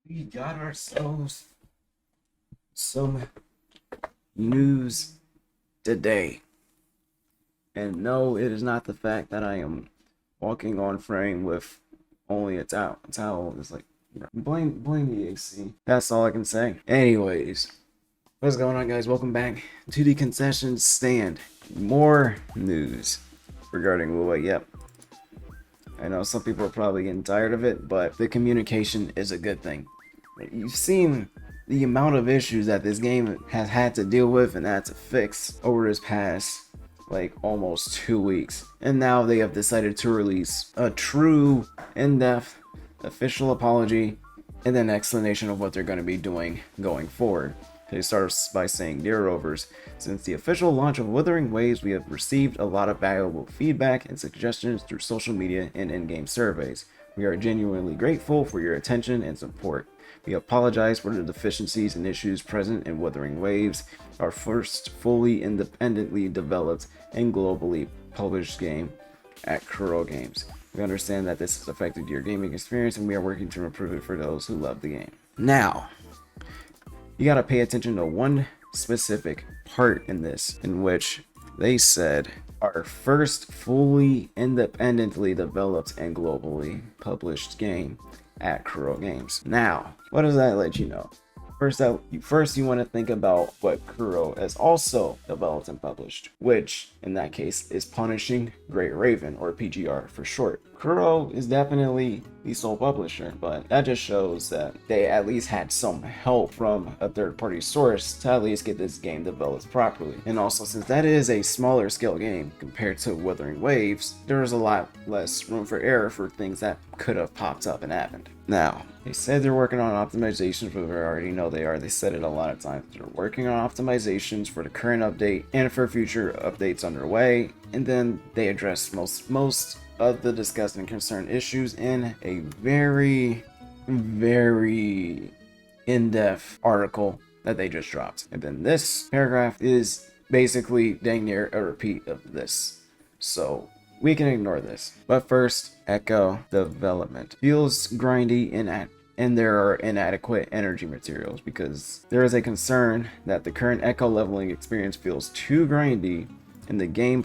We got ourselves some news today. And no, it is not the fact that I am walking on frame with only a towel. It's like, blame the AC. That's all I can say. Anyways, what's going on, guys? Welcome back to the concession stand. More news regarding Wuthering. Yep. I know some people are probably getting tired of it, but the communication is a good thing. You've seen the amount of issues that this game has had to deal with and had to fix over this past like almost 2 weeks, and now they have decided to release a true in-depth official apology and an explanation of what they're going to be doing going forward. They start by saying, "Dear Rovers, since the official launch of Wuthering Waves, we have received a lot of valuable feedback and suggestions through social media and in-game surveys. We are genuinely grateful for your attention and support. We apologize for the deficiencies and issues present in Wuthering Waves, our first fully independently developed and globally published game at Kuro Games. We understand that this has affected your gaming experience, and we are working to improve it for those who love the game." Now, you gotta pay attention to one specific part in this, in which they said, "Our first fully independently developed and globally published game at Kuro Games." Now, what does that let you know? First you want to think about what Kuro has also developed and published, which in that case is Punishing Great Raven, or PGR for short. Kuro is definitely the sole publisher, but that just shows that they at least had some help from a third-party source to at least get this game developed properly. And also, since that is a smaller scale game compared to Wuthering Waves, there's a lot less room for error for things that could have popped up and happened. Now, they said they're working on optimizations, but we already know they are. They said it a lot of times. They're working on optimizations for the current update and for future updates underway. And then they address most of the discussed and concerned issues in a very in-depth article that they just dropped. And then this paragraph is basically dang near a repeat of this. So we can ignore this. But first, Echo development feels grindy and there are inadequate energy materials, because there is a concern that the current Echo leveling experience feels too grindy and the game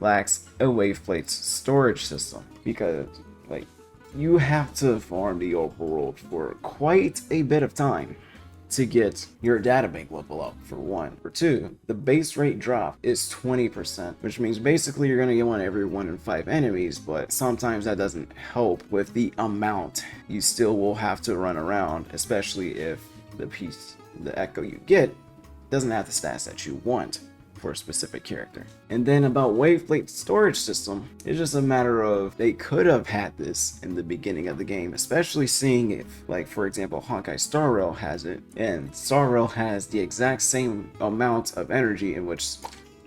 lacks a waveplate's storage system, because like you have to farm the overworld for quite a bit of time to get your databank level up, for one. For two, the base rate drop is 20%, which means basically you're gonna get one every 1 in 5 enemies, but sometimes that doesn't help with the amount you still will have to run around, especially if the Echo you get doesn't have the stats that you want for a specific character. And then about waveplate storage system, it's just a matter of they could have had this in the beginning of the game, especially seeing if, like, for example, Honkai Star Rail has it, and Star Rail has the exact same amount of energy, in which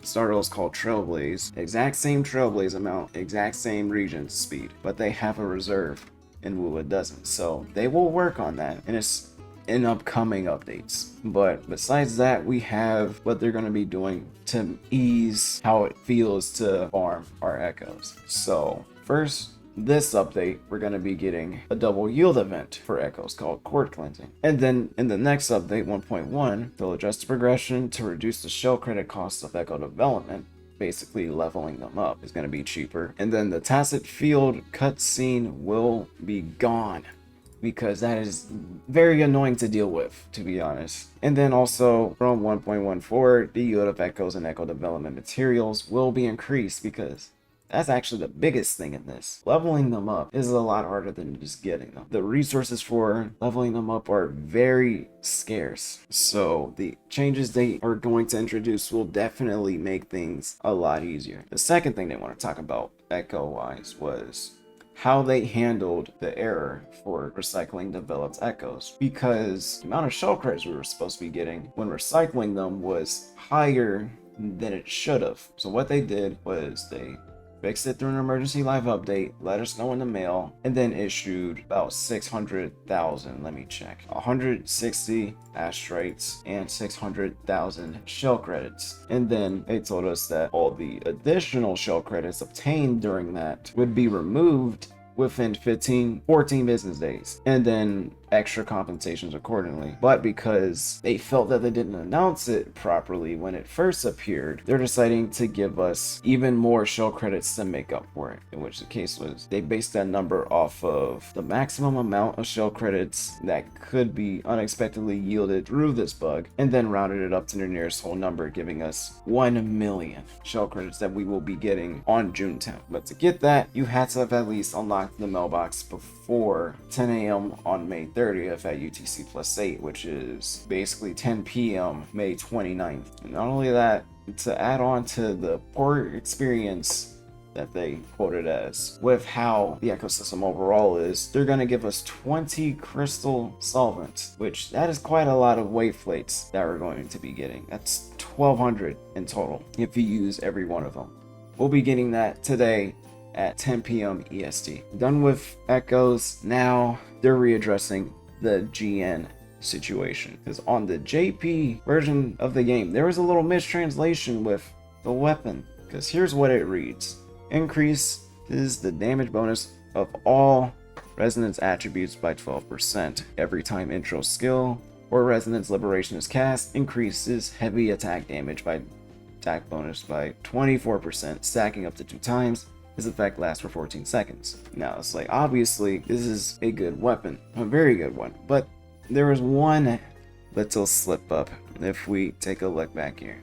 Star Rail is called Trailblaze, exact same Trailblaze amount, exact same region speed, but they have a reserve and Wuwa doesn't. So they will work on that, and it's in upcoming updates. But besides that, we have what they're going to be doing to ease how it feels to farm our Echoes. So first, this update, we're going to be getting a double yield event for Echoes called Cord Cleansing. And then in the next update, 1.1, they'll adjust the progression to reduce the shell credit costs of Echo development. Basically leveling them up is going to be cheaper. And then the tacit field cutscene will be gone, because that is very annoying to deal with, to be honest. And then also from 1.14, the yield of Echoes and Echo development materials will be increased, because that's actually the biggest thing in this. Leveling them up is a lot harder than just getting them. The resources for leveling them up are very scarce. So the changes they are going to introduce will definitely make things a lot easier. The second thing they want to talk about Echo-wise was how they handled the error for recycling developed Echoes, because the amount of shell credits we were supposed to be getting when recycling them was higher than it should have. So what they did was they fixed it through an emergency live update, let us know in the mail, and then issued about 600,000, let me check, 160 astrites and 600,000 shell credits. And then they told us that all the additional shell credits obtained during that would be removed within 14 business days. And then extra compensations accordingly. But because they felt that they didn't announce it properly when it first appeared, they're deciding to give us even more shell credits to make up for it. In which the case was, they based that number off of the maximum amount of shell credits that could be unexpectedly yielded through this bug, and then rounded it up to the nearest whole number, giving us 1 million shell credits that we will be getting on June 10th. But to get that, you had to have at least unlocked the mailbox before 10 a.m. on May 30th at UTC plus 8, which is basically 10 p.m. May 29th. And not only that, to add on to the poor experience that they quoted as with how the ecosystem overall is, they're going to give us 20 crystal solvents, which that is quite a lot of wave plates that we're going to be getting. That's 1,200 in total if you use every one of them. We'll be getting that today at 10 p.m. EST. Done with echoes. Now they're readdressing the GN situation, because on the JP version of the game there was a little mistranslation with the weapon, because here's what it reads: increases the damage bonus of all resonance attributes by 12% every time intro skill or resonance liberation is cast. Increases heavy attack damage by attack bonus by 24%, stacking up to 2 times. This effect lasts for 14 seconds. Now it's like, obviously this is a good weapon, a very good one, but there is one little slip up. If we take a look back here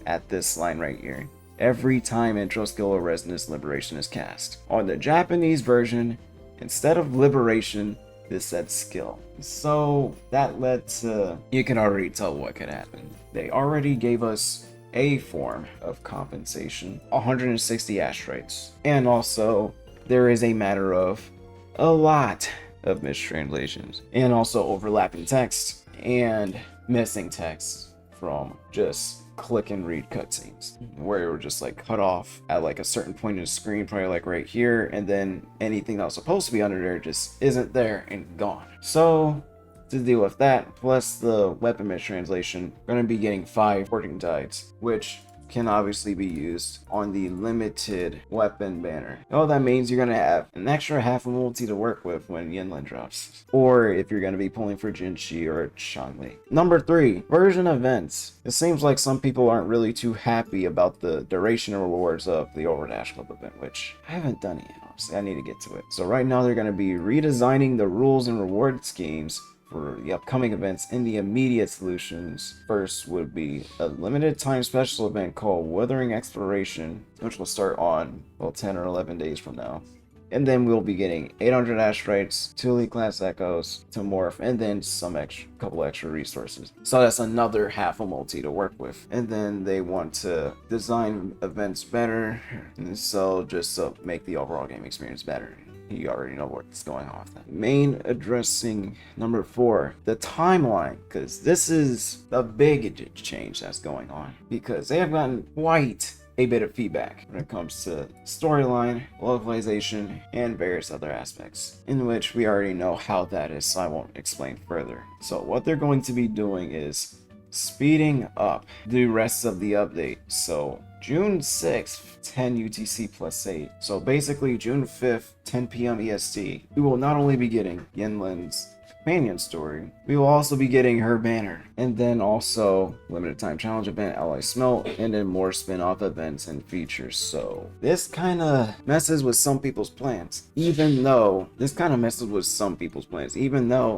at this line right here: every time intro skill or resonance liberation is cast. On the Japanese version, instead of liberation, this said skill. So that led to, you can already tell what could happen. They already gave us a form of compensation, 160 asteroids. And also, there is a matter of a lot of mistranslations, and also overlapping text and missing text from just click and read cutscenes, where it were just like cut off at like a certain point in the screen, probably like right here, and then anything that was supposed to be under there just isn't there and gone. So to deal with that, plus the weapon mistranslation, we're going to be getting 5 porting tides, which can obviously be used on the limited weapon banner. All that means you're going to have an extra half a multi to work with when Yinlin drops, or if you're going to be pulling for Jinshi or Shangli. Number 3, version events. It seems like some people aren't really too happy about the duration and rewards of the Overdash Club event, which I haven't done it yet. Honestly, I need to get to it. So right now they're going to be redesigning the rules and reward schemes for the upcoming events in the immediate solutions. First would be a limited time special event called Wuthering Exploration, which will start on, well, 10 or 11 days from now. And then we'll be getting 800 asteroids, 2 elite class echoes to morph, and then couple extra resources. So that's another half a multi to work with. And then they want to design events better, and so just to make the overall game experience better. You already know what's going on with that. Main addressing number 4, the timeline, because this is a big change that's going on, because they have gotten quite a bit of feedback when it comes to storyline, localization, and various other aspects, in which we already know how that is, so I won't explain further. So what they're going to be doing is speeding up the rest of the update. So June 6th, 10 UTC plus 8. So basically June 5th, 10 p.m. EST, we will not only be getting Yinlin's companion story, we will also be getting her banner, and then also limited time challenge event, ally smelt, and then more spin-off events and features. So this kind of messes with some people's plans, even though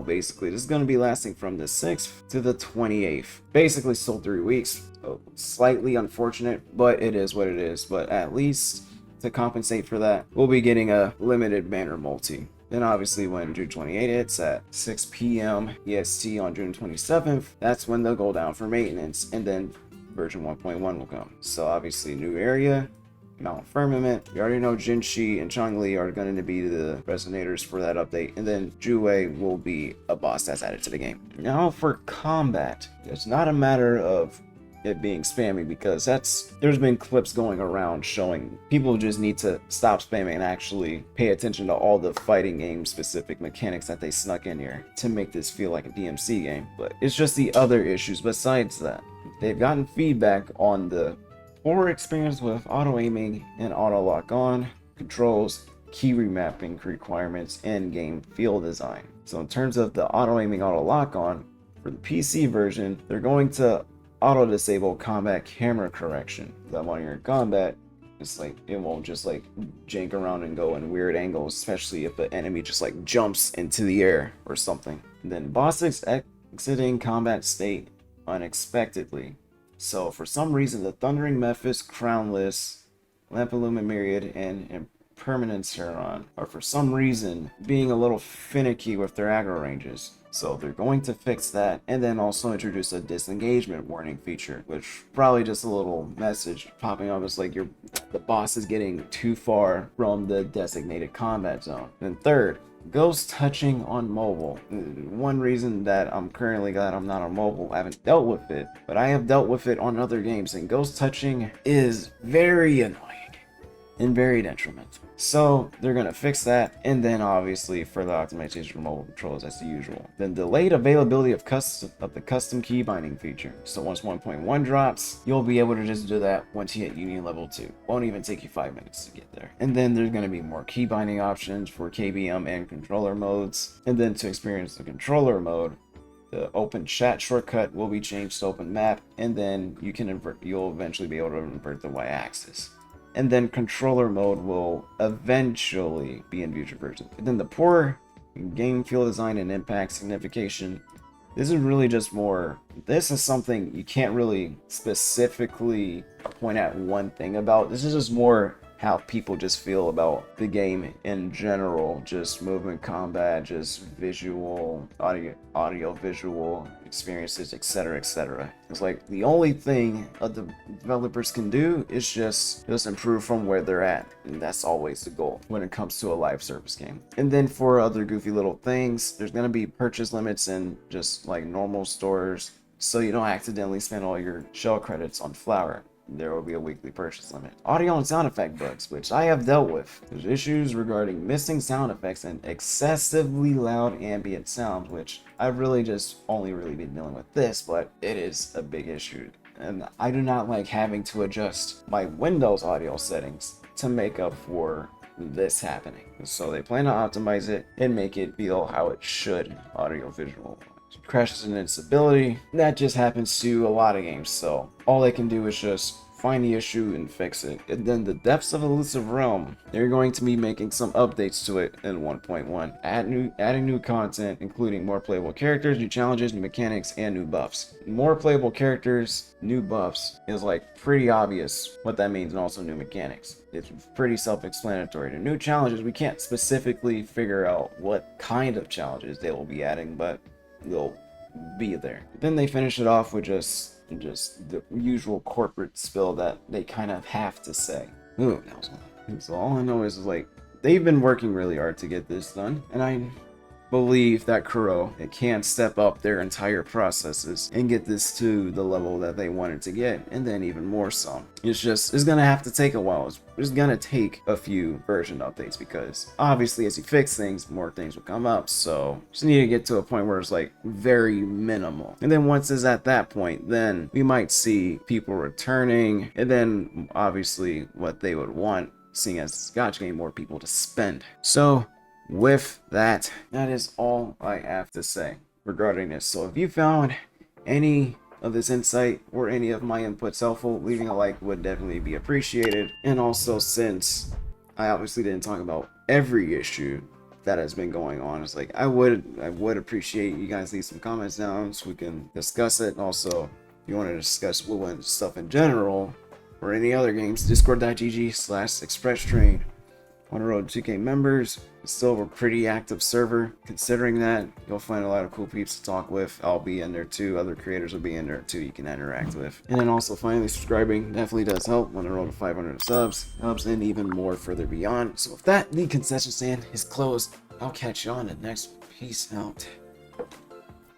basically this is going to be lasting from the 6th to the 28th, basically still 3 weeks. So slightly unfortunate, but it is what it is. But at least to compensate for that, we'll be getting a limited banner multi. Then obviously when June 28 hits at 6 p.m. EST on June 27th, that's when they'll go down for maintenance, and then version 1.1 will come. So obviously new area, Mount Firmament. You already know Jinshi and Changli are going to be the resonators for that update, and then Juwei will be a boss that's added to the game. Now for combat, it's not a matter of it being spammy, because there's been clips going around showing people just need to stop spamming and actually pay attention to all the fighting game specific mechanics that they snuck in here to make this feel like a DMC game. But it's just the other issues besides that. They've gotten feedback on the poor experience with auto aiming and auto lock on controls, key remapping requirements, and game field design. So in terms of the auto aiming, auto lock on, for the PC version, they're going to auto disable combat camera correction. That when you're in combat, it's like it won't just like jank around and go in weird angles, especially if the enemy just like jumps into the air or something. And then bosses exiting combat state unexpectedly. So for some reason, the Thundering Mephis, Crownless, Lampaluma Myriad, and Impermanence Heron are for some reason being a little finicky with their aggro ranges. So they're going to fix that, and then also introduce a disengagement warning feature, which probably just a little message popping up as like the boss is getting too far from the designated combat zone. And third, ghost touching on mobile. One reason that I'm currently glad I'm not on mobile, I haven't dealt with it, but I have dealt with it on other games, and ghost touching is very annoying and very detrimental. So they're gonna fix that, and then obviously further optimization for mobile controls as the usual. Then delayed availability of the custom key binding feature. So once 1.1 drops, you'll be able to just do that once you hit Union level 2. Won't even take you 5 minutes to get there. And then there's gonna be more key binding options for KBM and controller modes. And then to experience the controller mode, the open chat shortcut will be changed to open map, and then you'll eventually be able to invert the y-axis. And then controller mode will eventually be in future versions. And then the poor game feel design and impact signification. This is really just more, this is something you can't really specifically point at one thing about. This is just more how people just feel about the game in general, just movement combat, just visual, audio visual experiences, etc, etc. It's like the only thing the developers can do is just improve from where they're at, and that's always the goal when it comes to a live service game. And then for other goofy little things, there's gonna be purchase limits in just like normal stores, so you don't accidentally spend all your shell credits on flour. There will be a weekly purchase limit. Audio and sound effect bugs, which I have dealt with. There's issues regarding missing sound effects and excessively loud ambient sound, which I've really just only really been dealing with this, but it is a big issue. And I do not like having to adjust my Windows audio settings to make up for this happening. So they plan to optimize it and make it feel how it should, audio visual. Crashes and instability, that just happens to a lot of games, so all they can do is just find the issue and fix it. And then the Depths of Elusive Realm, they're going to be making some updates to it in 1.1, adding new content, including more playable characters, new challenges, new mechanics, and new buffs. More playable characters, new buffs is like pretty obvious what that means, and also new mechanics. It's pretty self-explanatory. The new challenges, we can't specifically figure out what kind of challenges they will be adding, but they'll be there. Then they finish it off with just the usual corporate spill that they kind of have to say. Ooh, that was a lot. So all I know is like they've been working really hard to get this done, and I believe that Kuro can step up their entire processes and get this to the level that they wanted to get, and then even more so. It's gonna have to take a while. It's gonna take a few version updates, because obviously as you fix things, more things will come up. So just need to get to a point where it's like very minimal. And then once it's at that point, then we might see people returning, and then obviously what they would want, seeing as it's a Gacha game, more people to spend. So with that, that is all I have to say regarding this. So if you found any of this insight or any of my inputs helpful, leaving a like would definitely be appreciated. And also, since I obviously didn't talk about every issue that has been going on, it's like I would appreciate you guys leave some comments down so we can discuss it. And also, if you want to discuss Wuthering stuff in general or any other games, discord.gg/expresstrain. On the road to 2K members. It's still a pretty active server. Considering that, you'll find a lot of cool peeps to talk with. I'll be in there too. Other creators will be in there too you can interact with. And then also finally subscribing definitely does help. On the road to 500 subs. Helps, and even more further beyond. So with that, the concession stand is closed. I'll catch you on the next one. Peace out.